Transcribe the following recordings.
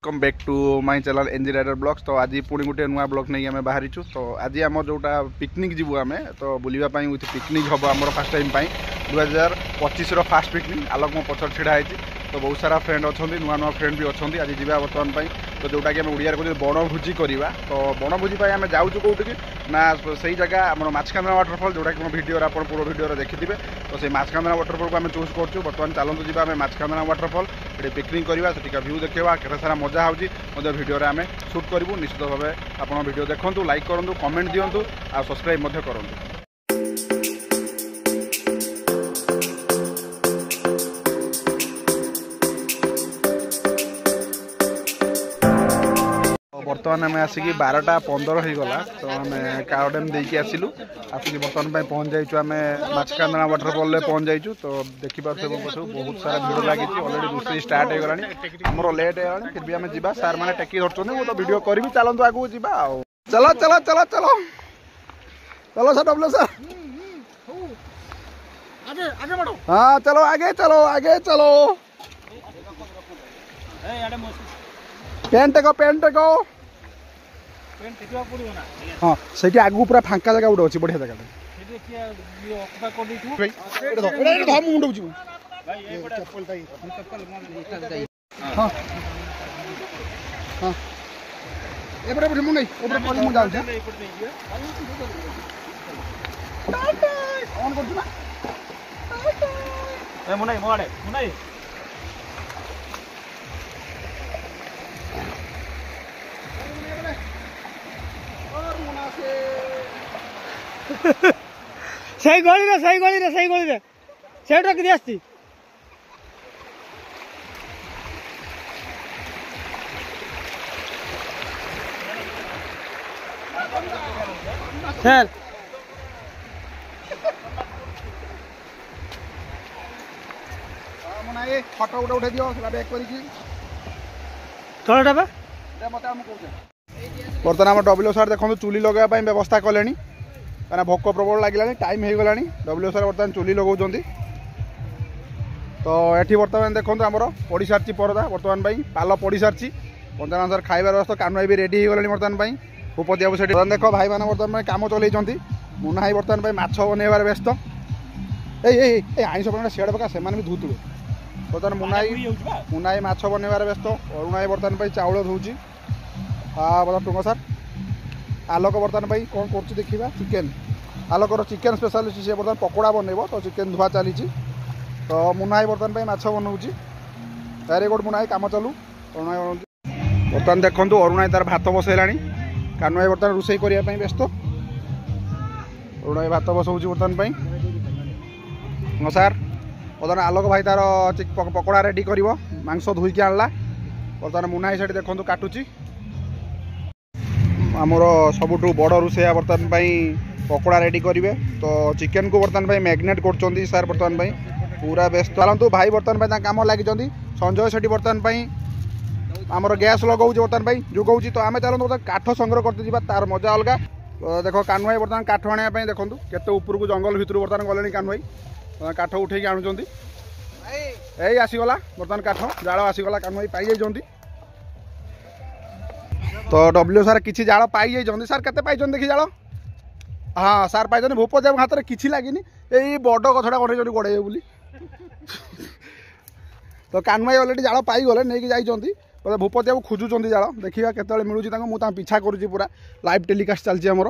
Welcome back to my channel NG rider vlogs. तो आज पुणी गोटे नुआ ब्लॉग नहीं आम बाहरी। तो आज आम जोटा पिकनिक जीवु आम तो बुलावाई विथ पिकनिक हम आम फास्ट टाइम 2025 फास्ट पिकनिक। आलोक मो पछर छिड़ा है तो बहुत सारा फ्रेंड अच्छा नुआ नुआ फ्रेंड भी अच्छा आज जा बर्तमान तो जोटा कि ओडिया कहते बनभोजी करवा। तो बनभोजी आम जाऊँ कौटी ना से जगह आम माछकांदना वाटरफल जोटा कि भिडियो आप पूरा भिडियो देखिथे। तो से माछकांदना वाटरफल को आम चूज करूँ। बर्तमान चलते जी आम माछकांदना वाटरफल ये पिकनिक करवा से भ्यू देखा केते सारा मजा होची भिडियो आम शूट करूँ। निश्चित भाव आप भिडियो देखूँ लाइक करूँ कमेंट दिंतु आ सब्सक्राइब करूँ। बर्तमान आम आसिक 12:15 हो गला। तो आम काओ डैम देकी आसिलु आसिक बर्तमान पहुँच जाइए आम माछकांदना वाटरफल पहुँच जाइए। तो देखिपे बहुत सारा भिड़ लगी अलरेडी रोषे स्टार्ट हो गला आमर लेट है फिर भी आम जा सार मैंने टेकी धरते मुझे वीडियो करी चलते आगू जा चलो चलो चलो चलो चलो सर डब्ल्यू सर हाँ चलो आगे चलो पेंट टेको हाँ से आगू पूरा फांका जगह गोटे अच्छी बढ़िया जगह हाँ हाँ सही गली रे से रखी आसती सर फटो गोटे उठे दियो बैक कर बर्तमान आम डब्ल्यू सार देखो चुली लगाई व्यवस्था कले कहना भोक प्रबल लगे टाइम हो गला डब्ल्यू सार बर्तमान चुली लगाउं। तो ये बर्तमान देखो आमर पड़ सारी परदा बर्तमान पाल पड़ सारी बर्तमान सर खाइबार व्यवस्था कानुआ भी रेडी हो गला बर्तमान भूपति बाबू से देख भाई मैंने बर्तमान कम चलते मुना भाई बर्तमान माछ बनइबार व्यस्त ए आईस बना सियाड़े पका से भी धुतुए बर्तमान मुना भाई माछ बनइबार व्यस्त अरुणा भाई बर्तमान चाउल धोची। हाँ बता टुंग सर आलोक बर्तमान कौन कर देखा चिकेन आलोकर चिकेन स्पेशलिस्ट सी बर्तमान पकोड़ा बनइब तो चिकेन धुआ चली। तो मुना भाई बर्तमान माछ बनाऊँगी वेरी गुड मुना भाई कम चलू अरुणा बर्तमान देखूँ अरुणा तार भात बसैला कानु भाई बर्तमान रोषे करने व्यस्त अरुणा भाई भात बसाऊँ बर्तमान हाँ सार बर्तमान आलोक भाई तार पकोड़ा रेडी कर मांस धोईकी आणला बर्तमान मुना भाई से देखूँ काटुची आमर सबुठ बड़ रोषेया बर्तमान पकोड़ा रेडी करेंगे। तो चिकेन को बर्तमान मैग्नेट कर सार बर्तमान पूरा व्यस्त चलतु भाई बर्तमान कम लगी संजय सेठी बर्तमान आमर गैस लगाऊँ बर्तमान जुगाऊँ। तो आम चलते बर्तमान काठ संग्रह करते जा तार मजा अलग। देख कानु भाई बर्तमान काठ आने देखो केते उपरकू जंगल भितर बर्तमान गले कानु भाई काठ उठे आणुंट यही आसीगला बर्तमान काठ जाल आसीगला कानु भाई पाई जाइए। तो डब्ल्यू सार किसी जाल पाई जाइए सार केते पाई देखी जाल हाँ सार पाई भूपति बाबू हाथ में किसी लगी यही बड़ गछटा कटे गड़े बोली। तो कानु भाई अलरेडी जाल पाई गले नहीं जाइए भूपति बाबू खोजुंट जाल देखा केत मिलूँ पिछा करुँच पूरा लाइव टेलीकास्ट चलती आमर।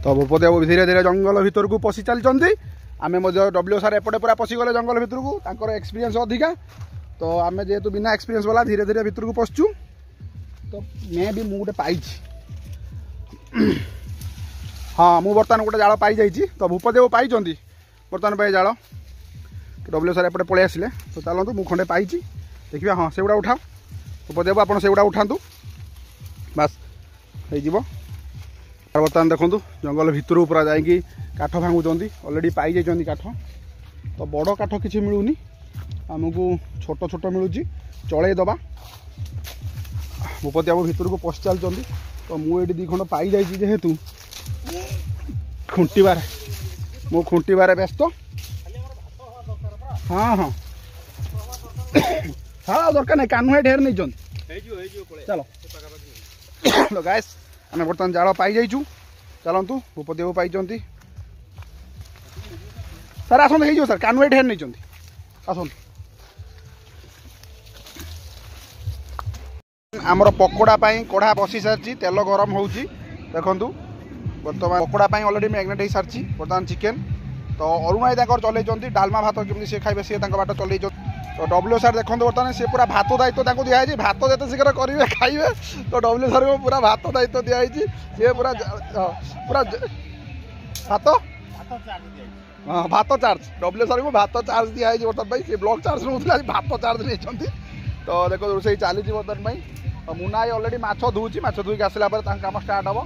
तो भूपति बाबू धीरे धीरे जंगल भितर को पशि चलती आम डब्ल्यू सार एपटे पूरा पशिगले जंगल भितर को एक्सपीरियंस अधिका। तो आम जेहेतु बिना एक्सपीरियंस वाला धीरे धीरे भितर को पशुँ। तो मैं भी मुझे पाई हाँ मु बर्तमान गोटे जाल पाई जाइए। तो भूपति बाबू पाई बर्तमान पाई जाल डब्ल्यू सार एपटे पलि आसिले। तो चलतु मु खंडे पाई देखिए हाँ से गुड़ा उठाओ भूपति बाबू आप से गुड़ा उठातु बास हो बर्तमान देखूँ जंगल भितर पूरा जाकि काठ भांगुंट अलरेडी पाई जाइए काठ। तो बड़ काठ किसी मिलूनी आमको छोट छोट मिलूँ चलई दबा भूपति बाबू भितर को पशि चलती। तो मुझे 2 खंड पाई जाइए जेहेतु खुंटार मु खुंटार व्यस्त हाँ हाँ हाँ दरकार नहीं कानु ढेर नहीं चलो तो गाइस आम बर्तमान जाल पाई जाइचु चलतु भूपति बाबू पाई सर आसत हो सर कानु ढेर नहीं आसत आमर पकोड़ा कढ़ा बसी सारी तेल गरम हो देखु बर्तमान पकोड़ा अलरेडी मैग्नेट हो सारी बर्तमान चिकेन तो अरुणाई चलते डालमा भात जमी सी खाइबे सी बाट चल तो डब्ल्यू सर देखो बर्तमान सी पूरा भात दायित्व दिखाई भात जिते शीघ्र करेंगे खाइबे तो डब्ल्यू सर को पूरा भात दायित्व दिखाई सी पूरा पूरा भात हाँ भात चार्ज डब्ल्यू सर को भात चार्ज दिखाई बर्तमान सी ब्लॉक चार्ज नौला भात चार्ज नहीं तो देखो रोसे चली बर्तमान तो मुना अलरेडी माछ धोची माछ धोई आसला कम स्टार्ट हम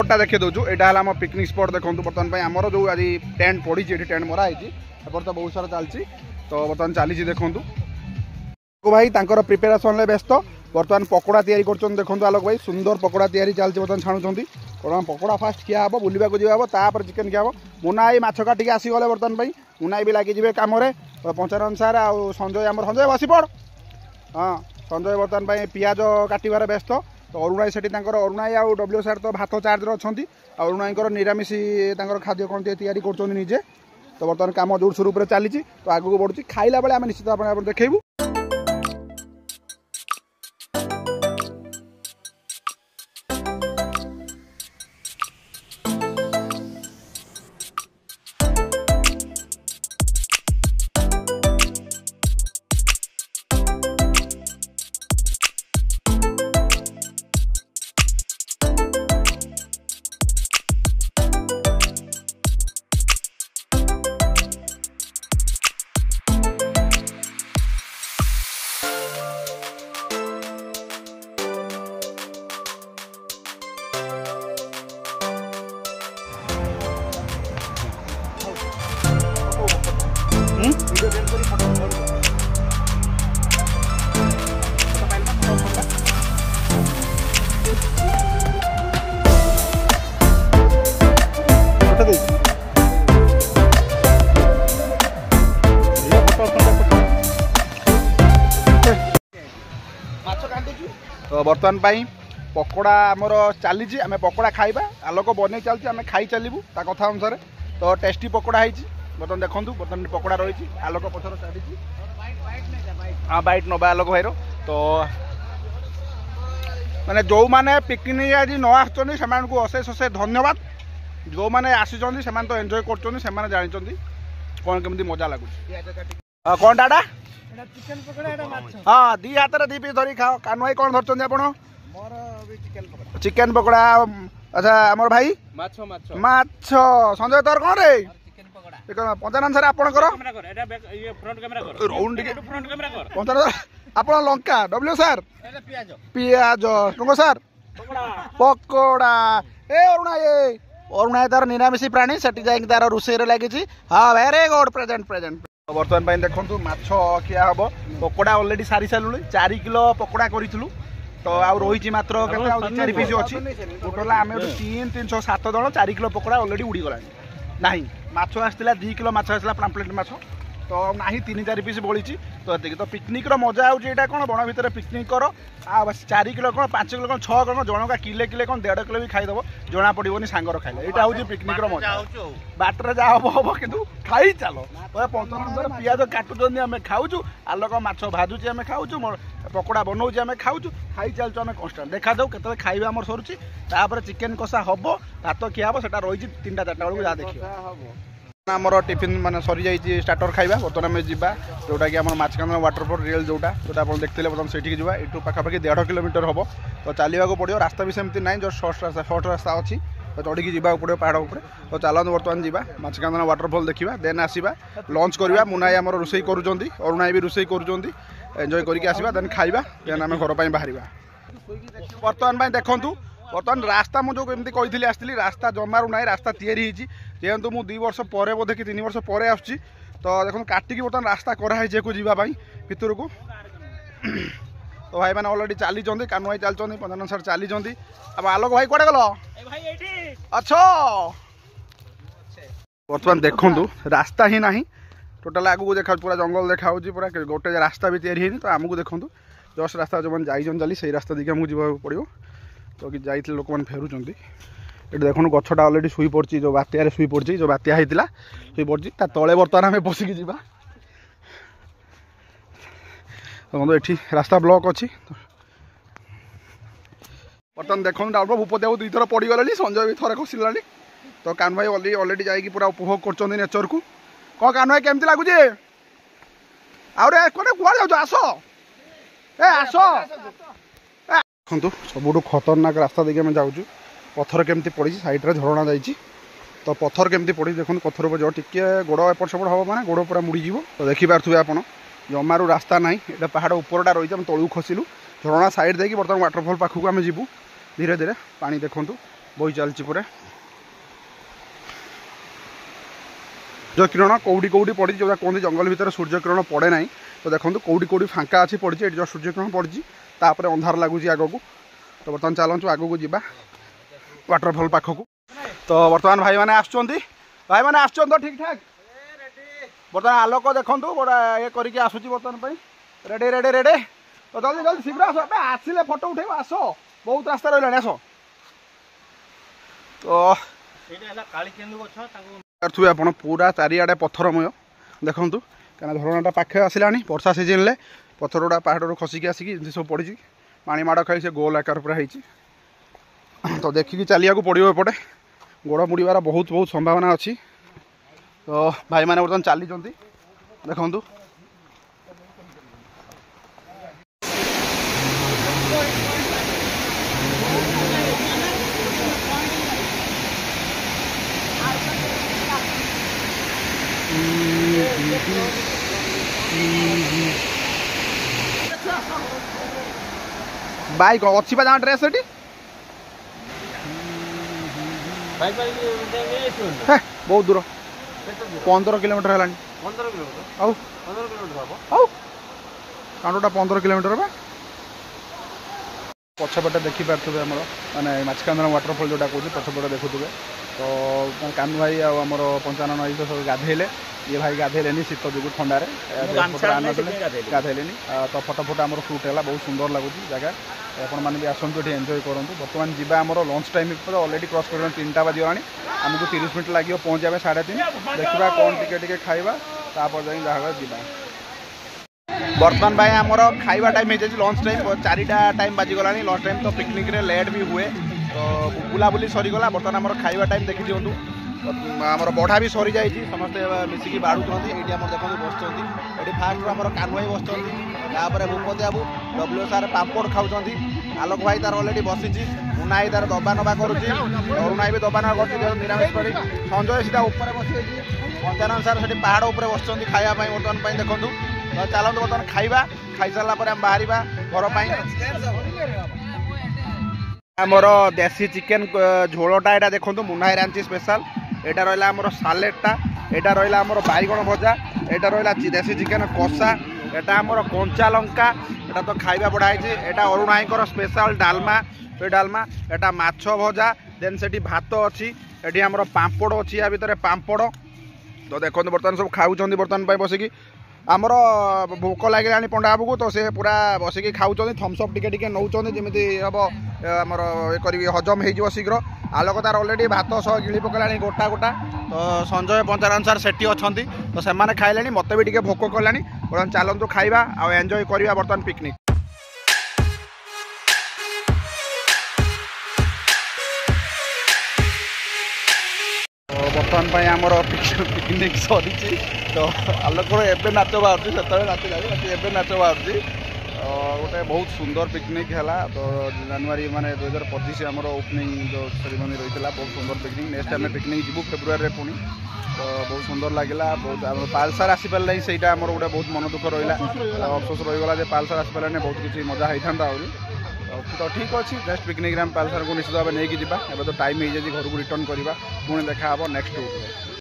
टा देखिए दौचु यहाँ है आम पिकनिक स्पॉट देखो बर्तमान आमर जो आज टेंट पड़ी टेंट मराई तो बहुत सारा चलती तो बर्तमान चली देखूँ भाई तांकर प्रिपेरेसन व्यस्त बर्तमान पकोड़ा तैयारी कर देखो आलोक भाई सुंदर पकोड़ा तैयारी चलती बर्तमान छाणुंट बर्तमान पकोड़ा फास्ट खिया हम बुलवा जावा तापर चिकेन खिया मुनाई माछ काटिक आसीगले बर्तमान भाई मुनाई भी लगे कम पंचायत अनुसार आ संजय आम संजय बसी पड़ हाँ संजय बर्तमान पियाज काटिबार व्यस्त तो अरुणाई से अरुणाई आ डब्ल्यू सर तो भात चार्ज अच्छा अरुणाई निरामिष खाद्य कौन तैयारी कर निजे तो बर्तमान कम जोर सोर चली तो आगू बढ़ुची खाइला बेले आम निश्चित आप देखू तो बर्तमान पकोड़ा आमर चली आम पकोड़ा खाइबा आलोक बन चलती आम खाई चलू ता कथा अनुसार तो टेस्टी पकोड़ा है बर्तमान देखूँ बर्तमान पकोड़ा रही आलोक पछर चली हाँ बैट नवा आलोक भाईर तो माने जो मैंने पिकनिक आज न आसको अशेष अशेष धन्यवाद जो मैंने आसी तो एंजॉय कर जानी कौन केमती मजा लगुच कौन टाटा हाँ दी हाथ दी पीस धरी खाओ कानू भाई कौन धरते आप चिकेन पकोड़ा अच्छा आमर भाई माछ संजय तोर कौन रे पंचानन सर आपणकर आप लंका डब्ल्यू सर पियाज टुंग सर पकोड़ा ए अरुणा तार निरामिष प्राणी से तार रोषे लगी हाँ वेरी गुड प्रेजेंट प्रेजेंट बर्तमान देखो माछ खिया हम पकोड़ा अलरेडी सारी सारू 4 किलो पकोड़ा करूँ तो आउ रही मात्र 4 पीस अच्छी टोटाल आम 3 3 6 7 जन 4 किलो पकोड़ा अलरेडी उड़ीगला ना माछ आसला 2 किलो माछ आसला पाम्पलेट माछ तो ना 3 4 पीस बड़ी तो ये तो पिकनिक मजा आउटा कौन बण भितर पिकनिक कर आ 4 किलो कौन 5 किलो कौन 6 किलो जनका किले किले कौन 1.5 किलो भी खाईदेव जना पड़ोनी सांगर खाइले यहाँ हूँ पिकनिक मजा बाटर जहाँ हम हम कि खाई चल पंचानन पियाज काटुच्च आम खाऊँ आलोक माछ भाजुची आम खाऊँ पकोड़ा बनाऊँ आम खाऊँ खाई चलु आम कन्स्टाट देखा जाऊ के खाଇବା आम सरुची चिकेन कषा हम भात खिया हम से रही 3टा 4टा बेलू जहाँ देखिए आमर टिफिन माने सरी जाइए स्टार्टर खाइबा बर्तमान आम जा जोटा कि माछकांदन वाटरफॉल रियल जोटा आप देखते बर्तमान से जा यू पाखापाखि 1.5 किलोमीटर हम तो चलने को पड़ो रास्ता भी सेमती ना जो सर्ट रास्ता अच्छी तो चढ़ी जावाक पड़ो पहाड़ उपर तो चलते बर्तमान जा माछकांदन वाटरफॉल देखा देन आसवा लंच करवा मुनाई आम रोषे कर अरुणाई भी रोषे कर एंजॉय करके आसवा देन खाइबा देन आम घर पर बाहर बर्तमान देखूँ बर्तमान रास्ता मुझे एमती कही आसती रास्ता जमारू ना रास्ता तैयारी जेहेतु मुझे 2 वर्ष पर बोधे कि 3 वर्ष पर आस तो देखो काटिकी बर्तमान रास्ता कराई जावाई भितर को तो भाई मैंने अलरेडी चली कानू भाई चलते पंचानन सर चली अब आलोक भाई कड़े गल अच्छा बर्तमान देखु रास्ता ही ना टोटाल आगू देखा पूरा जंगल देखा पूरा गोटे रास्ता भी तैयारी है तो आमको देखूँ जस्ट रास्ता जो मैंने जाइए से रास्ता देखिए आमको जावाक पड़ो तो कि जाइए लोक मैंने फेरुंट ये देखो गछटा अलरेडी शुई पड़ी जो बात्यार शुई पड़ी जो बात्या होता शुई पड़ी तले बर्तमान आम बसिकी जा तो ये रास्ता ब्लॉक अच्छी बर्तमान देखो डाउट भूपति बाबू 2 थर पड़गले संजय भी थे खसला तो कान भाई अलरेडी जाकि पूरा उपभोग कर नेचर को कौन कान भाई केमती लगुच कौन आस ए आस देखो सबुठ खतरनाक रास्ता देखिए आम जाऊँ पत्थर केमती पड़ी साइड्रे झरणा जाइए तो पत्थर केमती पड़ी देखो पत्थर पर जो टिके गोड़ एपट सेपट हम मैंने गोड़ पूरा मुड़ीज तो देखिपे आप जमारू रास्ता ना ये पहाड़ उपरटा रही है तलू खसलु झरणा साइड देखिए बर्तमान वाटरफल पाखक आम जीवु धीरे धीरे पानी देखु बही चलती पूरा सूर्य किरण कौटी कौटी पड़ी जो कहते जंगल भितर सूर्य किरण पड़े ना तो देखो कौटी कौटी फांका अच्छी पड़ी जो सूर्य किरण पड़ी तापर अंधार लगुच आग को तो बर्तमान चलु आग को जा वाटरफल पाखक तो बर्तमान भाई मैंने भाई मैंने तो ठीक ठाक बर्तमान आलोक देखूँ बड़ा ये करके आसूँ बर्तमान रेडे रेडे रेडे तो जल्दी जल्दी शीघ्र आस आसिले फोटो उठे आस बहुत रास्ता रहा आस तो आप पूरा चारिआडे पत्थरमय देखूँ क्या झरणाटा पाखे आसला वर्षा सीजन पत्थर गुड़ा पहाड़ खसिकी आसिक सब पड़ी पानी माड़ खाई से गोल आकार पूरा होती तो देखिकी चलिया पड़ो एपटे गोड़ मुड़ार बहुत बहुत संभावना अच्छी तो भाई मैंने बर्तमान चली देखु बाइक अच्छी जहाँ ड्रेस सेठी बहुत दूर 15 किलोमीटर है कांडा 15 किलोमीटर पछपटे देखिपे आम माने माछकांदन वाटरफल जोटा कौन पछपटे देखुए तो कानू भाई आमर 55 नई सब गाधेले ये भाई गाधेले शीत जो ठंडार गाधेले तो फटो फटो आम सुट है बहुत सुंदर लगुच जगह आपण मैंने भी आसतु ये एंजॉय करूँ बर्तमान जीवा आम लंच टाइम अलरेडी क्रॉस कर 3टा बाजिगलानी आमको 30 मिनट लगे पहुँचा 3:30 देखा कौन टिके खाइबा तापर जहाँ जा बर्तमान भाई आमर खाइबा टाइम हो लंच टाइम 4टा टाइम बाजिगला लंच टाइम तो पिकनिक रे लेट भी हुए तो बुलाबुली सरीगला बर्तमान आम खाइबा टाइम देखी दिंतु आमर बढ़ा भी सरी जाइए समस्ते मिसिकी बाढ़ुंट ये देखो बस ये फास्ट आम कानू भाई बसपर भूपति बाबू WSR पापड़ खाऊँ आलोक भाई तार अलरेडी बसी मुना भाई तार दबा नबा करुच्ची अरुण भाई भी दबा नबा कर निरामिष पड़ी संजय सीधा ऊपर बस पंचानन सार से पहाड़ उपर बस खावाई बर्तमान देखूँ तो चलते बर्तमान खाइबा खाई सारा आम बाहर घर आमर देसी चिकेन झोलटा यहाँ देखो मुना भाई रांची स्पेशल एटा रहा आमर सालेटा एटा रहा आमर बैगण भजा एटा रहा देसी चिकेन कषा एटा आमर कंचा लंका एटा तो खाइबा बढ़ाई एटा अरुण भाईकर स्पेशल डालमा पे डालमा एटा माछ भजा देन से भात अच्छी एटी आमर पांपड़ अच्छी या भितर पांपड़ तो देखो बर्तमान सब खाऊँ बर्तमान बसिकी आमर भोक लगे पंडा बाबू को तो से पूरा बसिकी खाऊँ थम्सअप टिके नौ जमी हम आमर ये हजम हो शीघ्र आलोक तार अलरेडी भात सह गिड़ी पकड़ा गोटा गोटा तो संजय पंचानन सार सेठी अच्छा तो से खाइले मत भी टे भोक कला बर्तमान चलतु खाइबा आ एंजॉय करवा बर्तमान पिकनिक बर्तमान पर आमर पिकनिक सरी तो आलोक एवं नाच बाहर से नाच जाए नाच बाहर गोटे बहुत सुंदर पिकनिक है तो जनवरी माने 2025 आम ओपनिंग जो सेरेमनी रही है बहुत सुंदर पिकनिक नेक्स्ट टाइम पिकनिक जीवु फेब्रुआरी पुणी तो बहुत सुंदर लगे बहुत पालसार आसी पारे से आम गोटे बहुत मन दुख रहा अफसोस रहीगला पालसार आसी पारे बहुत किसी मजा होता आहरी तो ठीक अच्छे नेक्स्ट पिकनिक पालसार को निश्चित भाव नहीं जावा तो टाइम हो घर को रिटर्न करवा पुणी देखा नेक्स्ट वीक।